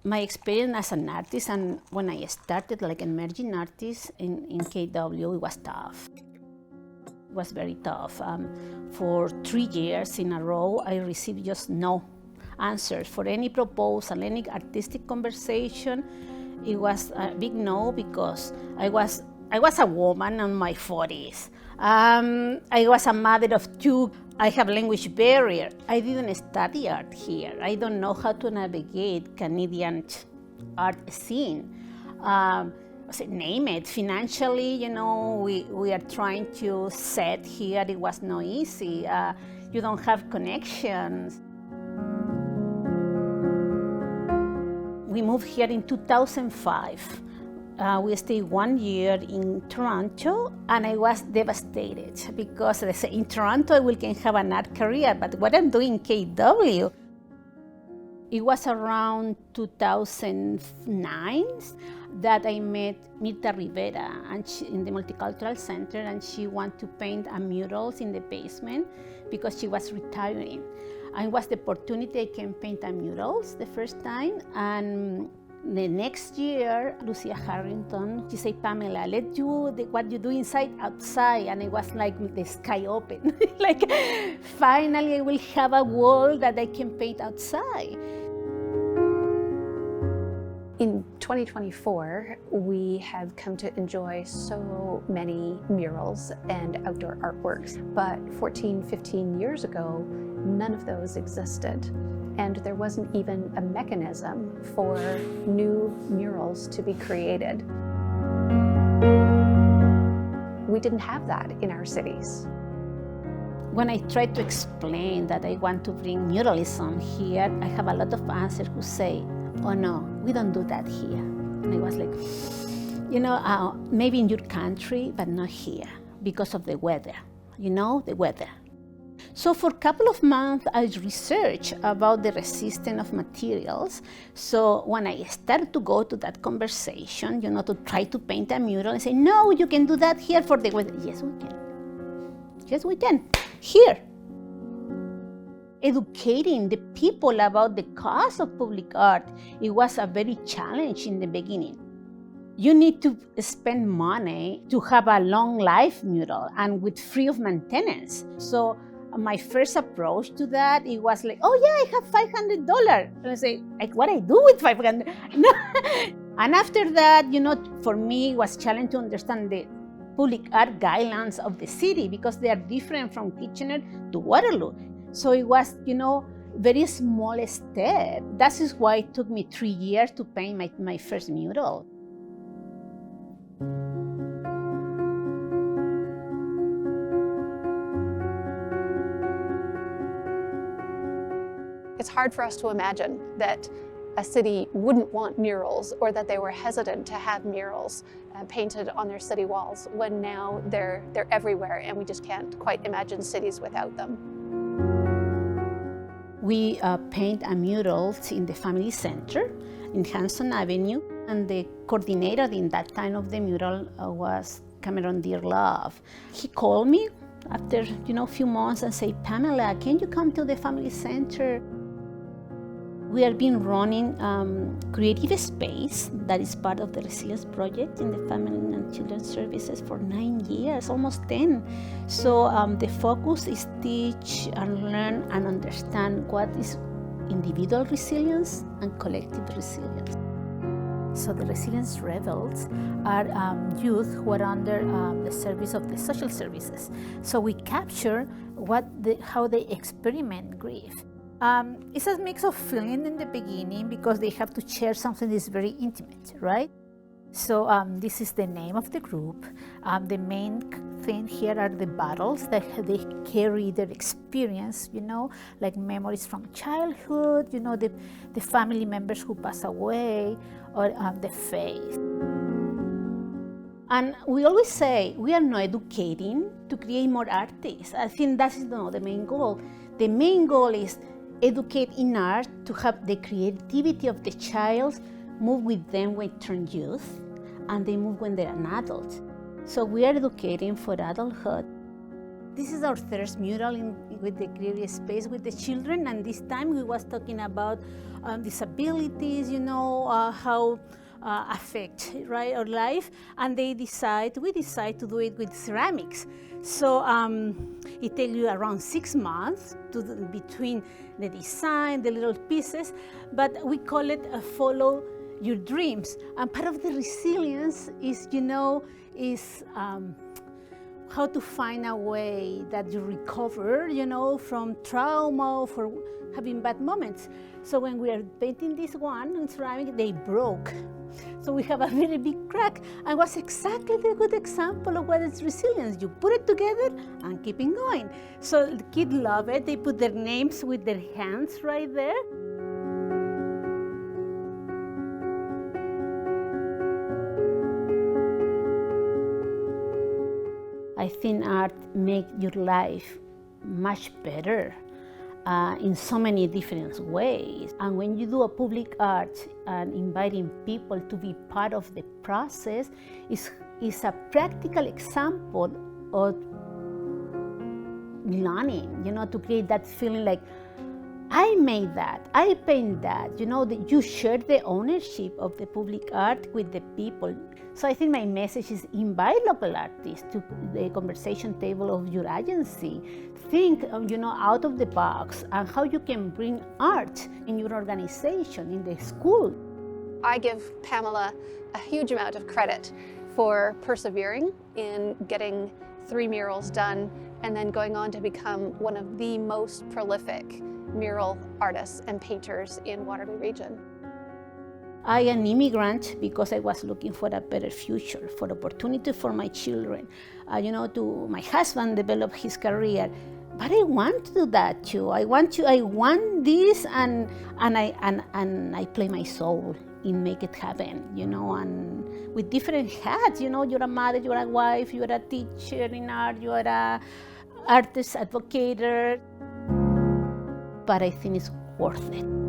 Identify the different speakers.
Speaker 1: My experience as an artist, and when I started like emerging artist in KW, it was tough. It was very tough. For 3 years in a row, I received just no answers for any proposal, any artistic conversation. It was a big no because I was a woman in my 40s. I was a mother of 2. I have language barrier. I didn't study art here. I don't know how to navigate Canadian art scene. Name it. Financially, we are trying to set here. It was not easy. You don't have connections. We moved here in 2005. We stayed 1 year in Toronto, and I was devastated because they say in Toronto we can have an art career, but what I'm doing in KW, it was around 2009 that I met Mirta Rivera in the Multicultural Center, and she wanted to paint a murals in the basement because she was retiring. And it was the opportunity I can paint a murals the first time, and the next year, Lucia Harrington, she said, Pamela, let's do what you do inside, outside. And it was like the sky open. Like, finally, I will have a wall that I can paint outside.
Speaker 2: In 2024, we have come to enjoy so many murals and outdoor artworks. But 14, 15 years ago, none of those existed. And there wasn't even a mechanism for new murals to be created. We didn't have that in our cities.
Speaker 1: When I try to explain that I want to bring muralism here, I have a lot of answers who say, oh no, we don't do that here. And I was like, maybe in your country, but not here because of the weather, the weather. So for a couple of months, I researched about the resistance of materials. So when I started to go to that conversation, to try to paint a mural, I say, no, you can do that here for the weather. Yes, we can. Yes, we can. Here. Educating the people about the cost of public art, it was a very challenge in the beginning. You need to spend money to have a long life mural and with free of maintenance. So my first approach to that, it was like, oh yeah, I have $500. And I say, like, what I do with $500? No. And after that, for me, it was challenging to understand the public art guidelines of the city because they are different from Kitchener to Waterloo. So it was, very small step. That is why it took me 3 years to paint my first mural.
Speaker 2: It's hard for us to imagine that a city wouldn't want murals or that they were hesitant to have murals painted on their city walls when now they're everywhere and we just can't quite imagine cities without them.
Speaker 1: We paint a mural in the Family Center in Hanson Avenue, and the coordinator in that time of the mural was Cameron Dearlove. He called me after a few months and said, Pamela, can you come to the Family Center? We have been running creative space that is part of the Resilience Project in the Family and Children's Services for 9 years, almost 10. So the focus is teach and learn and understand what is individual resilience and collective resilience. So the Resilience Rebels are youth who are under the service of the social services. So we capture how they experiment grief. It's a mix of feeling in the beginning because they have to share something that is very intimate, right? So this is the name of the group. The main thing here are the battles that they carry their experience, like memories from childhood, the family members who pass away, or the faith. And we always say we are not educating to create more artists. I think that is the main goal. The main goal is educate in art to have the creativity of the child move with them when they turn youth, and they move when they're an adult. So we are educating for adulthood. This is our first mural with the creative space with the children, and this time we was talking about disabilities, how affect right our life, and we decide to do it with ceramics. So it takes you around 6 months between the design, the little pieces, but we call it a follow your dreams. And part of the resilience is, how to find a way that you recover, from trauma or for having bad moments. So when we are painting this one on ceramic, they broke. So we have a very big crack, and was exactly the good example of what is resilience. You put it together and keep it going. So the kids love it. They put their names with their hands right there. I think art makes your life much better in so many different ways. And when you do a public art and inviting people to be part of the process is a practical example of learning, to create that feeling like, I made that, I paint that, that you share the ownership of the public art with the people. So I think my message is invite local artists to the conversation table of your agency. Think, out of the box and how you can bring art in your organization, in the school.
Speaker 2: I give Pamela a huge amount of credit for persevering in getting 3 murals done and then going on to become one of the most prolific mural artists and painters in Waterloo region.
Speaker 1: I am an immigrant because I was looking for a better future, for opportunity for my children, to my husband develop his career. But I want to do that too. I want this, and I play my soul in make it happen, and with different hats, you're a mother, you're a wife, you're a teacher in art, you're a artist, advocate, but I think it's worth it.